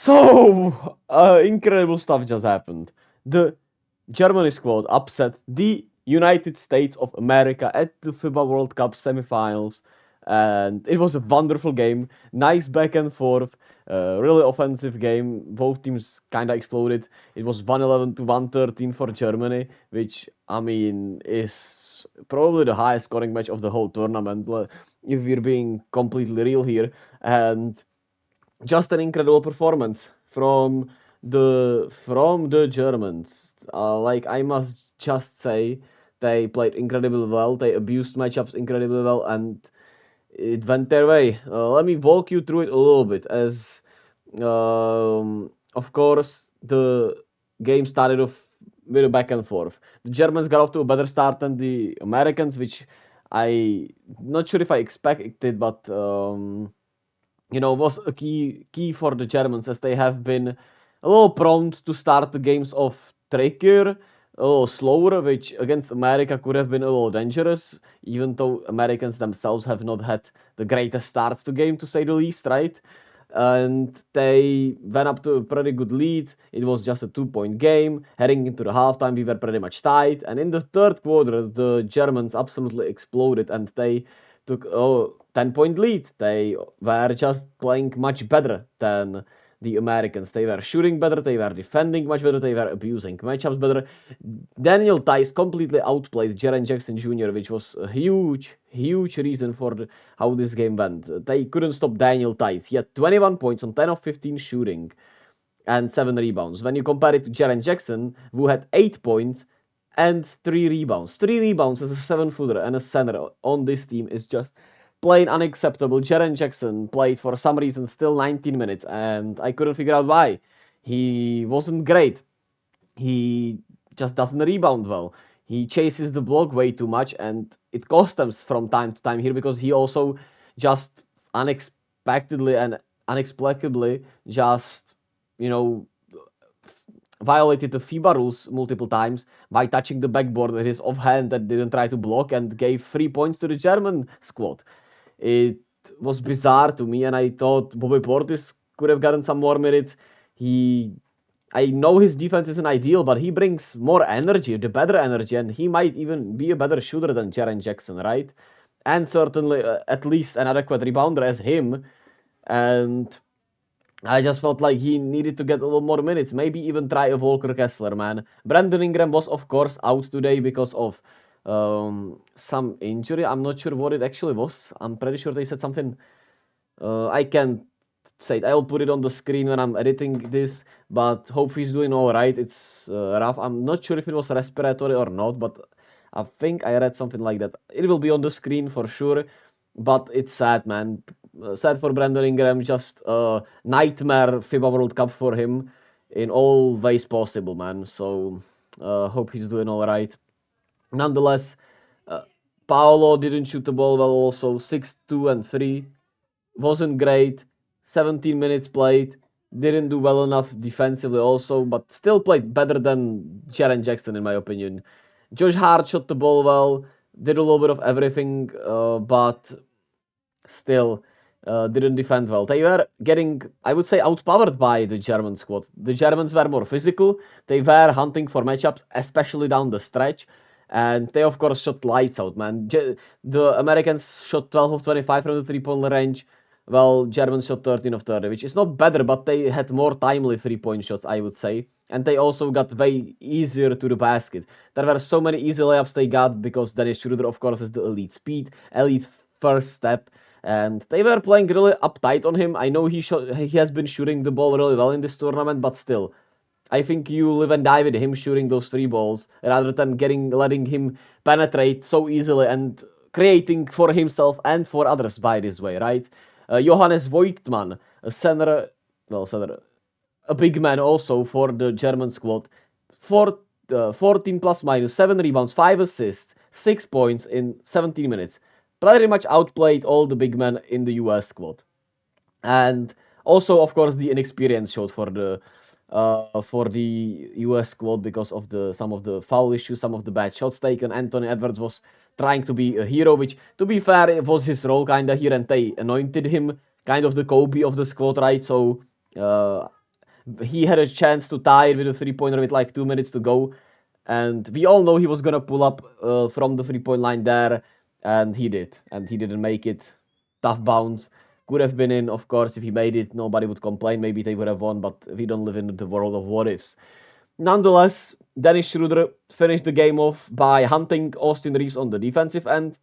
So, incredible stuff just happened. The Germany squad upset the United States of America at the FIBA World Cup semifinals, and it was a wonderful game. Nice back and forth, really offensive game. Both teams kind of exploded. It was 111 to 113 for Germany, which I mean is probably the highest scoring match of the whole tournament. If we're being completely real here, and just an incredible performance from the Germans. Like I must just say, they played incredibly well. They abused matchups incredibly well, and it went their way. Let me walk you through it a little bit. As of course, the game started off with a back and forth. The Germans got off to a better start than the Americans, which I not sure if I expected, but was a key for the Germans, as they have been a little prone to start the games off trickier, a little slower, which against America could have been a little dangerous, even though Americans themselves have not had the greatest starts to game, to say the least, right? And they went up to a pretty good lead. It was just a 2-point game. Heading into the halftime, we were pretty much tied. And in the third quarter, the Germans absolutely exploded, and they took a 10-point lead. They were just playing much better than the Americans. They were shooting better, they were defending much better, they were abusing matchups better. Daniel Theis completely outplayed Jaren Jackson Jr., which was a huge reason for how this game went. They couldn't stop Daniel Theis. He had 21 points on 10 of 15 shooting and 7 rebounds. When you compare it to Jaren Jackson, who had 8 points and 3 rebounds. 3 rebounds as a 7-footer and a center on this team is just plain unacceptable. Jaren Jackson played for some reason still 19 minutes, and I couldn't figure out why. He wasn't great. He just doesn't rebound well. He chases the block way too much, and it costs them from time to time here, because he also just unexpectedly and inexplicably just, violated the FIBA rules multiple times by touching the backboard with his offhand that didn't try to block, and gave 3 points to the German squad. It was bizarre to me, and I thought Bobby Portis could have gotten some more minutes. I know his defense isn't ideal, but he brings more energy, the better energy, and he might even be a better shooter than Jaren Jackson, right? And certainly at least an adequate rebounder as him. And I just felt like he needed to get a little more minutes. Maybe even try a Volker Kessler, man. Brandon Ingram was, of course, out today because of some injury. I'm not sure what it actually was. I'm pretty sure they said something. I can't say it. I'll put it on the screen when I'm editing this, but hope he's doing all right. It's rough. I'm not sure if it was respiratory or not, but I think I read something like that. It will be on the screen for sure, but it's sad, man. Sad for Brandon Ingram. Just a nightmare FIBA World Cup for him in all ways possible, man. So hope he's doing all right. Nonetheless, Paolo didn't shoot the ball well also. 6, 2, and 3. Wasn't great. 17 minutes played. Didn't do well enough defensively also, but still played better than Jaren Jackson in my opinion. Josh Hart shot the ball well. Did a little bit of everything, but still didn't defend well. They were getting, I would say, outpowered by the German squad. The Germans were more physical. They were hunting for matchups, especially down the stretch. And they, of course, shot lights out, man. The Americans shot 12 of 25 from the 3-point range, while Germans shot 13 of 30, which is not better, but they had more timely 3-point shots, I would say. And they also got way easier to the basket. There were so many easy layups they got, because Dennis Schroeder, of course, is the elite speed, elite first step. And they were playing really uptight on him. I know he has been shooting the ball really well in this tournament, but still, I think you live and die with him shooting those 3 balls rather than letting him penetrate so easily and creating for himself and for others by this way, right? Johannes Voigtman, a big man also for the German squad, 14 plus minus, 7 rebounds, 5 assists, 6 points in 17 minutes. Pretty much outplayed all the big men in the US squad. And also, of course, the inexperience showed for the US squad because of some of the foul issues, some of the bad shots taken. Anthony Edwards was trying to be a hero, which, to be fair, it was his role kind of here, and they anointed him kind of the Kobe of the squad, right? So He had a chance to tie it with a 3-pointer with like 2 minutes to go. And we all know he was going to pull up from the 3-point line there. And he did. And he didn't make it. Tough bounce. Could have been in, of course. If he made it, nobody would complain. Maybe they would have won. But we don't live in the world of what ifs. Nonetheless, Dennis Schroeder finished the game off by hunting Austin Reeves on the defensive end,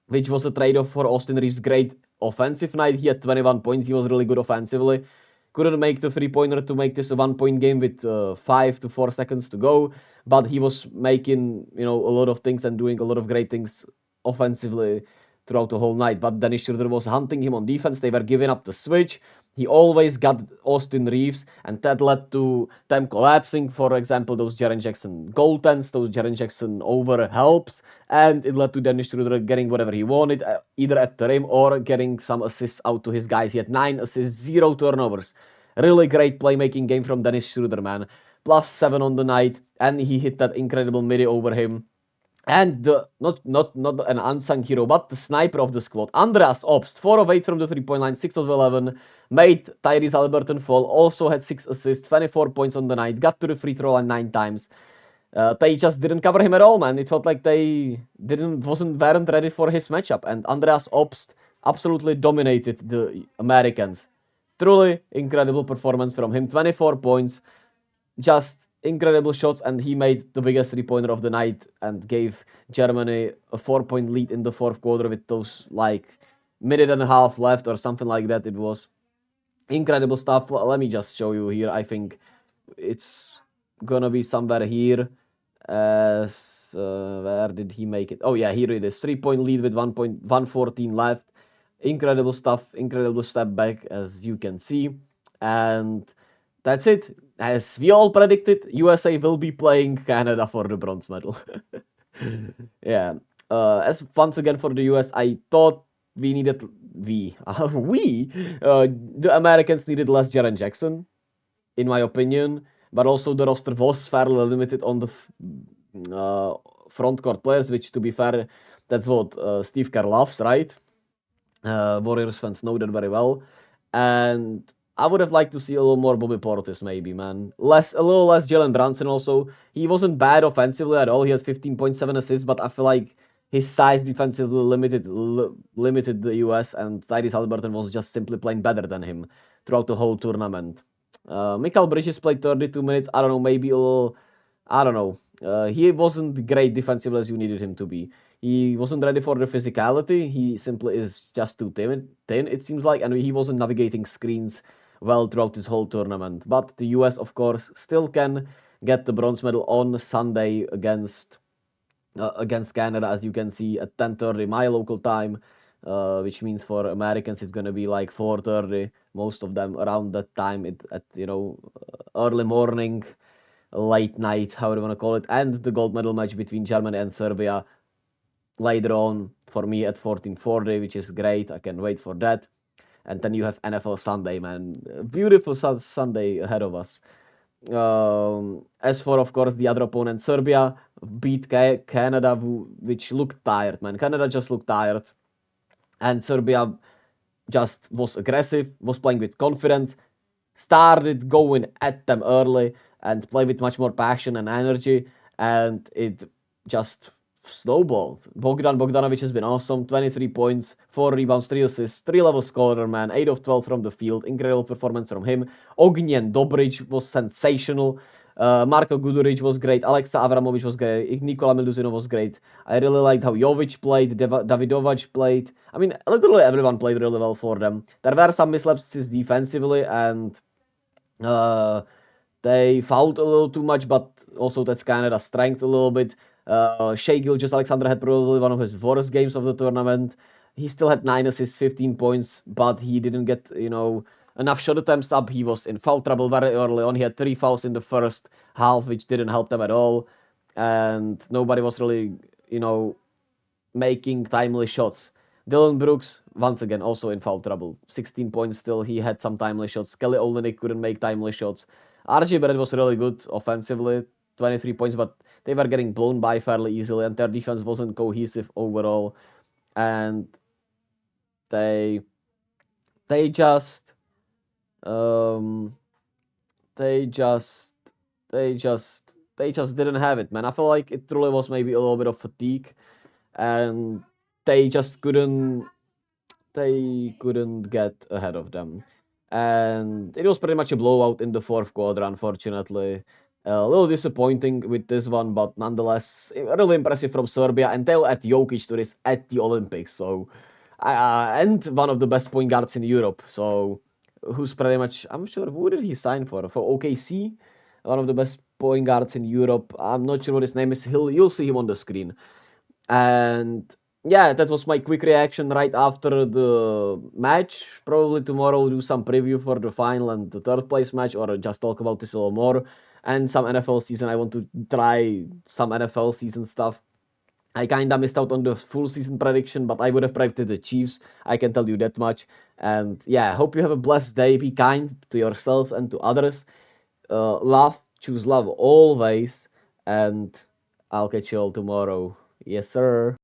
which was a trade-off for Austin Reeves' great offensive night. He had 21 points. He was really good offensively. Couldn't make the 3-pointer to make this a 1-point game with 5 to 4 seconds to go, but he was making, a lot of things and doing a lot of great things offensively throughout the whole night. But Dennis Schroeder was hunting him on defense. They were giving up the switch. He always got Austin Reeves, and that led to them collapsing. For example, those Jaren Jackson goaltends, those Jaren Jackson over helps, and it led to Dennis Schroeder getting whatever he wanted, either at the rim or getting some assists out to his guys. He had 9 assists, 0 turnovers. Really great playmaking game from Dennis Schroeder, man. +7 on the night, and he hit that incredible midi over him. And not an unsung hero, but the sniper of the squad, Andreas Obst, 4 of 8 from the 3-point line, 6 of 11, made Tyrese Haliburton fall, also had 6 assists, 24 points on the night, got to the free throw line 9 times. They just didn't cover him at all, man. It felt like they weren't ready for his matchup, and Andreas Obst absolutely dominated the Americans. Truly incredible performance from him, 24 points, just incredible shots, and he made the biggest 3-pointer of the night and gave Germany a 4-point lead in the fourth quarter with those like minute and a half left or something like that. It was incredible stuff. Let me just show you here. I think it's gonna be somewhere here. Where did he make it? Oh yeah, here it is. 3-point lead with 1:114 left. Incredible stuff. Incredible step back, as you can see. And that's it. As we all predicted, USA will be playing Canada for the bronze medal. Yeah. As once again for the US, I thought we, the Americans needed less Jaren Jackson, in my opinion. But also the roster was fairly limited on the front court players, which, to be fair, that's what Steve Kerr loves, right? Warriors fans know that very well. And I would have liked to see a little more Bobby Portis, maybe, man. A little less Jalen Brunson also. He wasn't bad offensively at all. He had 15.7 assists, but I feel like his size defensively limited the US, and Tyrese Haliburton was just simply playing better than him throughout the whole tournament. Mikal Bridges played 32 minutes. I don't know, maybe a little... I don't know. He wasn't great defensively as you needed him to be. He wasn't ready for the physicality. He simply is just too thin, it seems like, and he wasn't navigating screens well throughout this whole tournament. But the US, of course, still can get the bronze medal on Sunday against Canada, as you can see, at 10:30 my local time, which means for Americans it's gonna be like 4:30. Most of them around that time at early morning, late night, however you want to call it, and the gold medal match between Germany and Serbia later on for me at 14:40, which is great. I can wait for that. And then you have NFL Sunday, man. Beautiful Sunday ahead of us. As for, of course, the other opponent, Serbia beat Canada, which looked tired, man. Canada just looked tired. And Serbia just was aggressive, was playing with confidence, started going at them early, and play with much more passion and energy, and it just snowballed. Bogdanovic has been awesome. 23 points, 4 rebounds, 3 assists, 3-level scorer, man. 8 of 12 from the field. Incredible performance from him. Ognjen Dobric was sensational. Marko Guduric was great. Alexa Avramovic was great. Nikola Milutinov was great. I really liked how Jovic played. Davidovac played. I mean, literally everyone played really well for them. There were some mislapses defensively, and they fouled a little too much, but also that's Canada's strength a little bit. Shai Gilgeous-Alexander had probably one of his worst games of the tournament. He still had 9 assists, 15 points, but he didn't get, enough shot attempts up. He was in foul trouble very early on. He had 3 fouls in the first half, which didn't help them at all. And nobody was really, making timely shots. Dylan Brooks, once again, also in foul trouble. 16 points still. He had some timely shots. Kelly Olynyk couldn't make timely shots. RJ Barrett was really good offensively, 23 points, but they were getting blown by fairly easily, and their defense wasn't cohesive overall. And they just they just they just they just didn't have it, man. I feel like it truly was maybe a little bit of fatigue, and they just couldn't get ahead of them. And it was pretty much a blowout in the fourth quarter, unfortunately. A little disappointing with this one, but nonetheless, really impressive from Serbia. And they'll add Jokic to this at the Olympics. So, and one of the best point guards in Europe. So, who's pretty much, I'm sure, who did he sign for? For OKC? One of the best point guards in Europe. I'm not sure what his name is. You'll see him on the screen. And yeah, that was my quick reaction right after the match. Probably tomorrow we'll do some preview for the final and the third place match, or just talk about this a little more. And some NFL season. I want to try some NFL season stuff. I kinda missed out on the full season prediction, but I would have predicted the Chiefs. I can tell you that much. And yeah, hope you have a blessed day. Be kind to yourself and to others. Love, choose love always. And I'll catch you all tomorrow. Yes, sir.